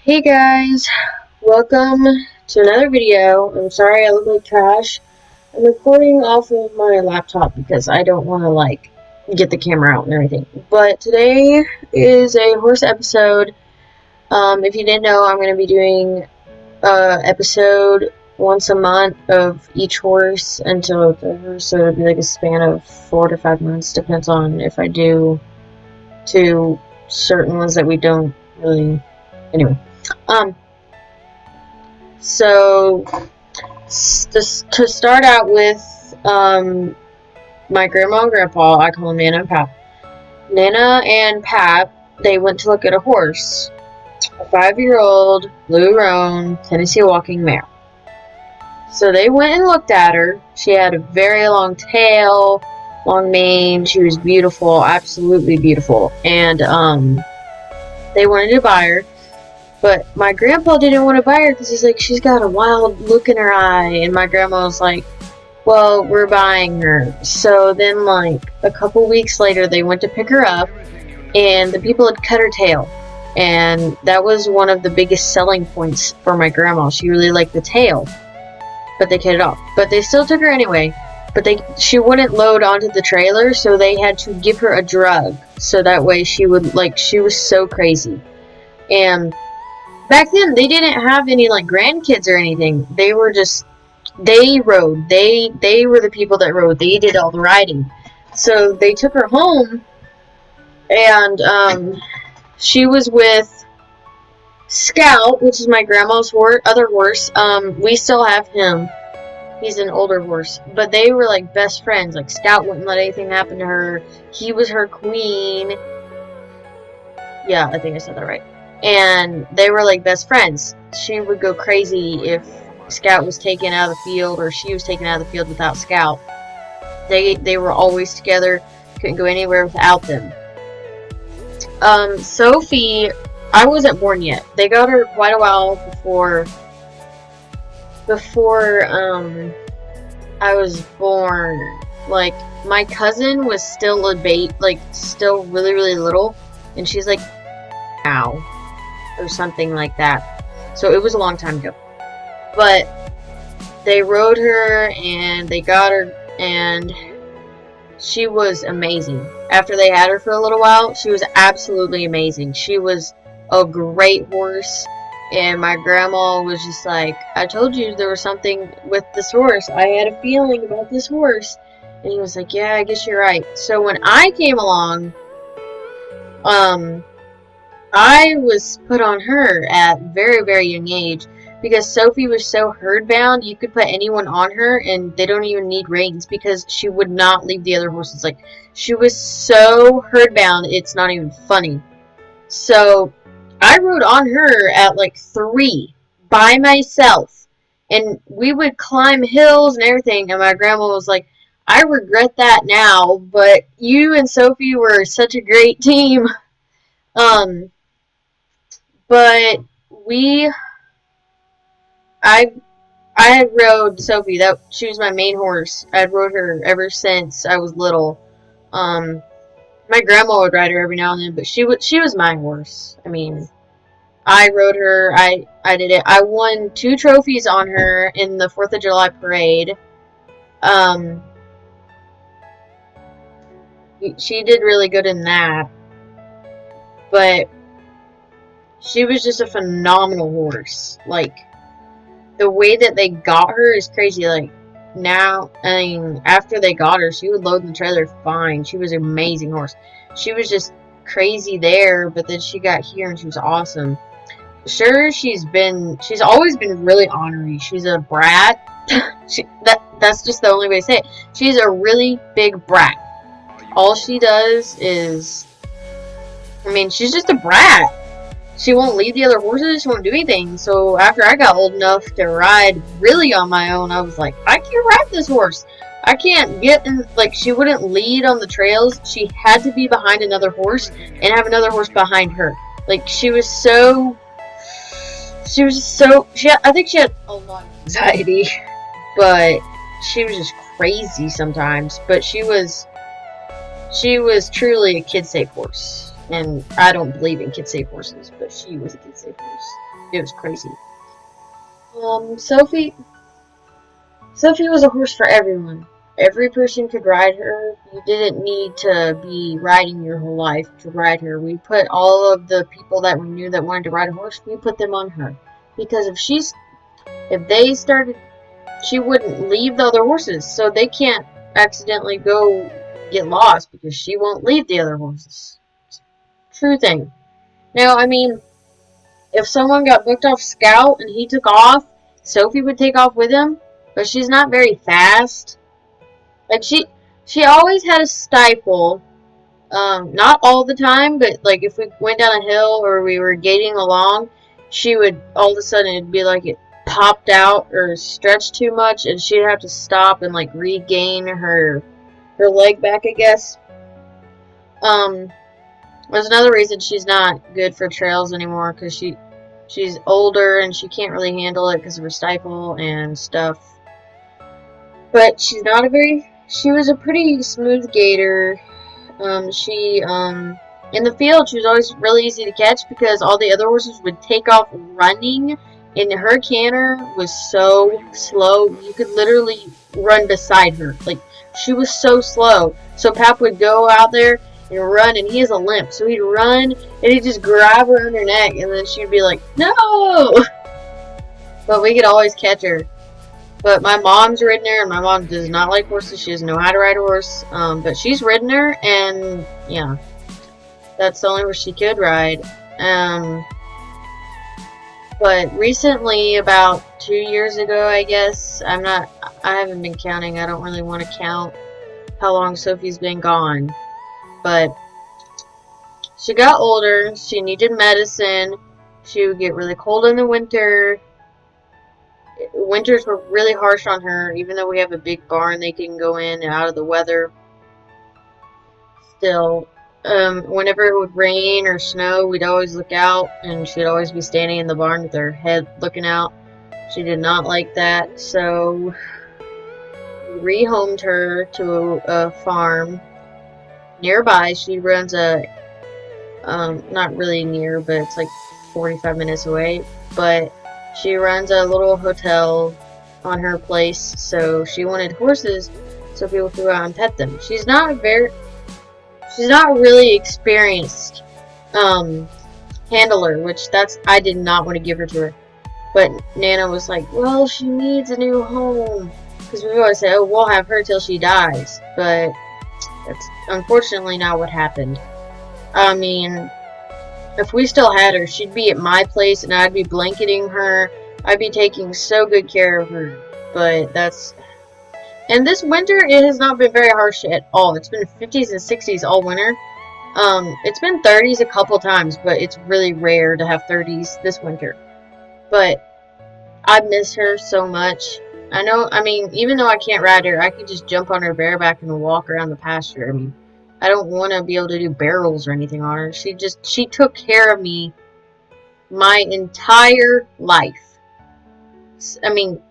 Hey guys, welcome to another video. I'm sorry I look like trash. I'm recording off of my laptop because I don't want to get the camera out and everything. But today is a horse episode. If you didn't know, I'm going to be doing episode once a month of each horse until so it'll be like a span of 4 to 5 months. Depends on if I do two certain ones that we don't really. Anyway. So, to start out with, my grandma and grandpa, I call them Nana and Pap. Nana and Pap, they went to look at a horse. A 5-year-old blue roan Tennessee walking mare. So they went and looked at her. She had a very long tail, long mane. She was beautiful, absolutely beautiful. And, they wanted to buy her. But my grandpa didn't want to buy her because he's like, she's got a wild look in her eye. And my grandma was like, well, we're buying her. So then, a couple weeks later, they went to pick her up, and the people had cut her tail. And that was one of the biggest selling points for my grandma. She really liked the tail, but they cut it off. But they still took her anyway. But she wouldn't load onto the trailer, so they had to give her a drug. So that way she would, she was so crazy. And back then, they didn't have any, grandkids or anything. They were just, they rode. They were the people that rode. They did all the riding. So, they took her home, and, she was with Scout, which is my grandma's other horse. We still have him. He's an older horse. But they were, best friends. Scout wouldn't let anything happen to her. He was her queen. Yeah, I think I said that right. And they were best friends. She would go crazy if Scout was taken out of the field or she was taken out of the field without Scout. They were always together, couldn't go anywhere without them. Sophie, I wasn't born yet. They got her quite a while before I was born. My cousin was still a baby, still really, really little, and she's now or something like that. So it was a long time ago. But they rode her and they got her, and she was amazing. After they had her for a little while, she was absolutely amazing. She was a great horse, and my grandma was just like, I told you there was something with this horse. I had a feeling about this horse. And he was like, yeah, I guess you're right. So when I came along, I was put on her at very, very young age because Sophie was so herd-bound, you could put anyone on her and they don't even need reins because she would not leave the other horses. She was so herd-bound, it's not even funny. So, I rode on her at 3 by myself, and we would climb hills and everything, and my grandma was like, I regret that now, but you and Sophie were such a great team. But I had rode Sophie. She was my main horse. I'd rode her ever since I was little. My grandma would ride her every now and then, but she was my horse. I mean, I rode her. I did it. I won 2 trophies on her in the 4th of July parade. She did really good in that, but she was just a phenomenal horse. The way that they got her is crazy. Now, I mean, after they got her, she would load in the trailer fine. She was an amazing horse. She was just crazy there, but then she got here and she was awesome. Sure, she's always been really ornery. She's a brat. That's just the only way to say it. She's a really big brat. All she does is, I mean, she's just a brat. She won't lead the other horses. She won't do anything. So after I got old enough to ride really on my own, I was like, I can't ride this horse. I can't get in, she wouldn't lead on the trails. She had to be behind another horse and have another horse behind her. I think she had a lot of anxiety, but she was just crazy sometimes. But she was truly a kid-safe horse. And I don't believe in kid-safe horses, but she was a kid-safe horse. It was crazy. Sophie was a horse for everyone. Every person could ride her. You didn't need to be riding your whole life to ride her. We put all of the people that we knew that wanted to ride a horse, we put them on her. Because if they started, she wouldn't leave the other horses, so they can't accidentally go get lost because she won't leave the other horses. True thing. Now, I mean, if someone got booked off Scout and he took off, Sophie would take off with him, but she's not very fast. Like she always had a stifle. Not all the time, but like if we went down a hill or we were gating along, she would all of a sudden it'd be like it popped out or stretched too much, and she'd have to stop and like regain her leg back, I guess. Um, there's another reason she's not good for trails anymore because she's older and she can't really handle it because of her stifle and stuff. But she was a pretty smooth gator. In the field, she was always really easy to catch because all the other horses would take off running, and her canter was so slow, you could literally run beside her. Like, she was so slow. So Pap would go out there and run, and he has a limp, so he'd run, and he'd just grab her on her neck, and then she'd be like, no! But we could always catch her. But my mom's ridden her, and my mom does not like horses. She doesn't know how to ride a horse. But she's ridden her, and yeah, that's the only horse she could ride. But recently, about 2 years ago, I guess, I haven't been counting. I don't really want to count how long Sophie's been gone. But she got older. She needed medicine. She would get really cold in the winter. Winters were really harsh on her, even though we have a big barn they can go in and out of the weather. Still, whenever it would rain or snow, we'd always look out, and she'd always be standing in the barn with her head looking out. She did not like that, so we rehomed her to a farm nearby. She runs not really near, but it's like 45 minutes away, but she runs a little hotel on her place, so she wanted horses so people could go out and pet them. She's not really experienced handler, which I did not want to give her to her. But Nana was like, well, she needs a new home. Because we always say, oh, we'll have her till she dies. But that's unfortunately not what happened. I mean, if we still had her, she'd be at my place and I'd be blanketing her. I'd be taking so good care of her. But and this winter, it has not been very harsh at all. It's been 50s and 60s all winter. It's been 30s a couple times, but it's really rare to have 30s this winter. But I miss her so much. I mean, even though I can't ride her, I could just jump on her bareback and walk around the pasture. I mean, I don't want to be able to do barrels or anything on her. She took care of me my entire life. I mean,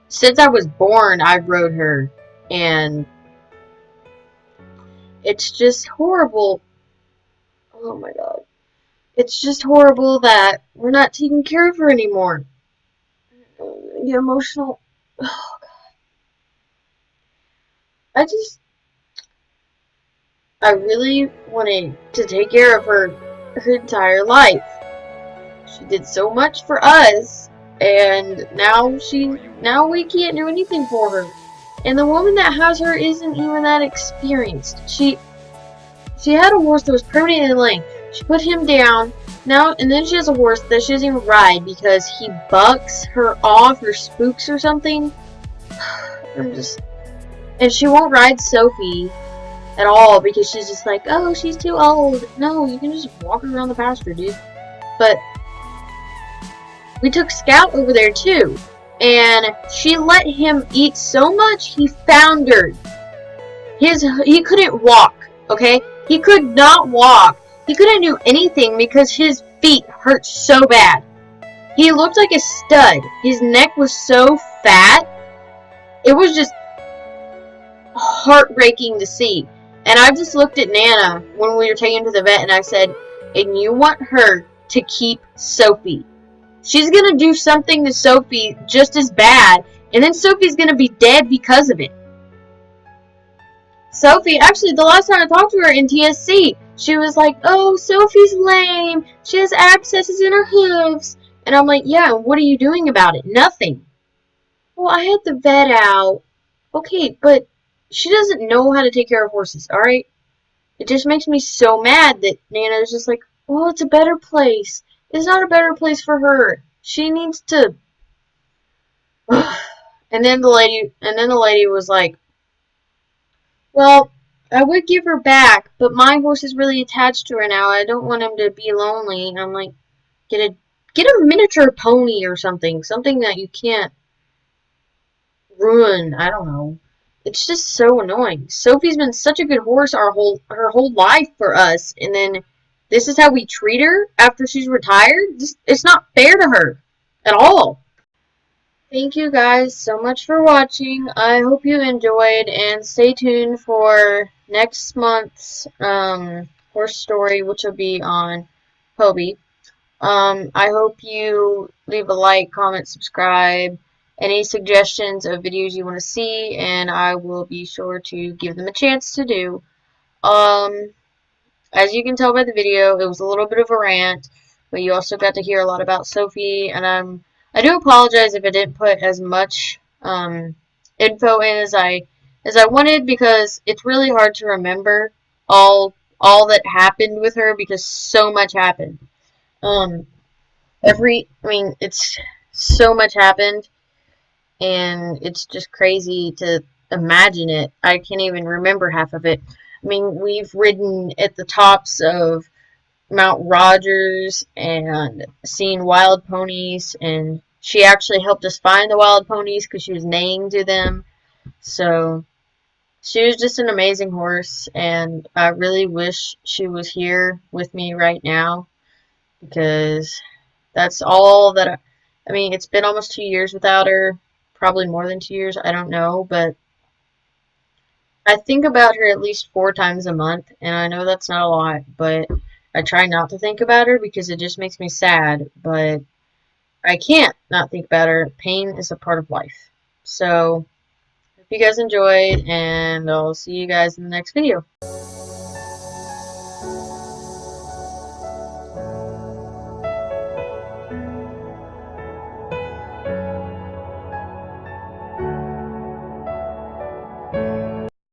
since I was born, I've rode her, and it's just horrible. Oh my god. It's just horrible that we're not taking care of her anymore. The emotional. Oh god. I really wanted to take care of her entire life. She did so much for us, and now we can't do anything for her. And the woman that has her isn't even that experienced. She had a horse that was permanently lame. She put him down. And then she has a horse that she doesn't even ride because he bucks her off or spooks or something. And she won't ride Sophie at all because she's just like, oh, she's too old. No, you can just walk her around the pasture, dude. But we took Scout over there too, and she let him eat so much he foundered. He couldn't walk, okay? He could not walk. He couldn't do anything because his feet hurt so bad. He looked like a stud. His neck was so fat. It was just heartbreaking to see. And I just looked at Nana when we were taking him to the vet, and I said, and you want her to keep Sophie. She's gonna do something to Sophie just as bad, and then Sophie's gonna be dead because of it. Sophie, actually, the last time I talked to her in TSC, she was like, oh, Sophie's lame. She has abscesses in her hooves. And I'm like, yeah, what are you doing about it? Nothing. Well, I had the vet out. Okay, but she doesn't know how to take care of horses, alright? It just makes me so mad that Nana is just like, well, it's a better place. It's not a better place for her. She needs to. And then the lady was like, well, I would give her back, but my horse is really attached to her now. I don't want him to be lonely. And I'm like, get a get a miniature pony or something, something that you can't ruin. I don't know. It's just so annoying. Sophie's been such a good horse her whole life for us, and then this is how we treat her after she's retired. It's not fair to her at all. Thank you guys so much for watching. I hope you enjoyed, and stay tuned for next month's horse story, which will be on Hobie. I hope you leave a like, comment, subscribe, any suggestions of videos you want to see, and I will be sure to give them a chance to do. Um, as you can tell by the video, it was a little bit of a rant, but you also got to hear a lot about Sophie, and I do apologize if I didn't put as much info in as I wanted, because it's really hard to remember all that happened with her because so much happened. Um, it's so much happened, and it's just crazy to imagine it. I can't even remember half of it. I mean, we've ridden at the tops of Mount Rogers and seen wild ponies, and she actually helped us find the wild ponies because she was neighing to them. So she was just an amazing horse, and I really wish she was here with me right now, because that's all that I mean, it's been almost 2 years without her, probably more than 2 years, I don't know, but I think about her at least 4 times a month, and I know that's not a lot, but I try not to think about her because it just makes me sad, but I can't not think about her. Pain is a part of life. So, hope you guys enjoyed, and I'll see you guys in the next video.